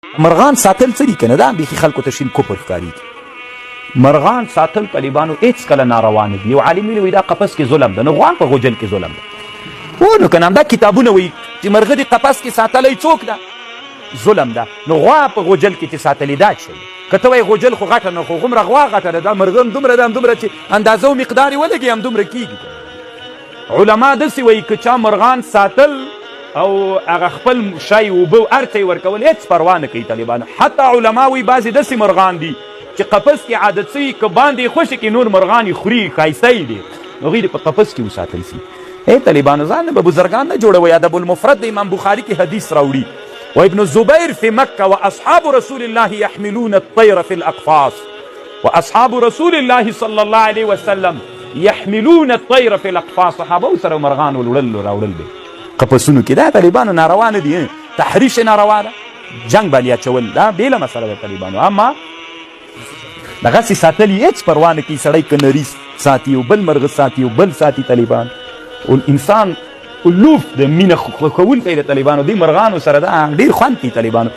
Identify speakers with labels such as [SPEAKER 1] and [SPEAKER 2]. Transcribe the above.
[SPEAKER 1] مرغان ساتل څه دي که نه دا بیخي خلکو ته شین کفر ښکارېږي. مرغان ساتل طالبانو هېڅ کله ناروا نه دي. یو عالم ویلي وایي دا قفس کې ظلم ده، نو غوا په غوجل کې ظلم ده. نو که نه همدا کتابونه وایي چې مرغه دې قفس کې ساتلی څوک ده ظلم ده، نو غوا په غوجل کې چې ساتلې دا څه دي؟ که ته وایي غوجل خو غټه نه، خو هغومره غوا غټه ده، دا مرغه هم دومره ده، همدومره چې اندازه او مقدار یې ولګي همدومره کېږي. علما داسې وایي که چا مرغان ساتل او هغه خپل شی اوبه هر څه یې ورکول هېڅ پروا نه کوي طالبانو. حتی علما وایي بعضې داسې مرغان دي چې قفس کې عادت سوي که باندې یې خوښې کړي نور مرغان یې خوري ښایسته یې دي، نو هغوی دې په قفس کې وساتل سي. طالبانو ځان به بزرګان نه جوړوئ. ادب المفرد د امام بخاري کې حدیث راوړي وابن الزبير في مكة وأصحاب رسول الله يحملون الطير في الأقفاص وأصحاب رسول الله صلى الله عليه وسلم يحملون الطير في الأقفاص. صحابه سره مرغان وړل راوړل به قفسونو کې. دا طالبانو ناروا نه دي، تحریش ناروا ده، جنگ باندې اچول دا بیله مسله ده طالبانو. اما دغسې ساتل یې هېڅ پروا نه کوي. سړی که نري ساتي او بل مرغه ساتي او بل ساتي طالبان. انسان الوف د مینه خوښوونکی د طالبانو دې مرغانو سره دا ډېر خوند کوي طالبانو.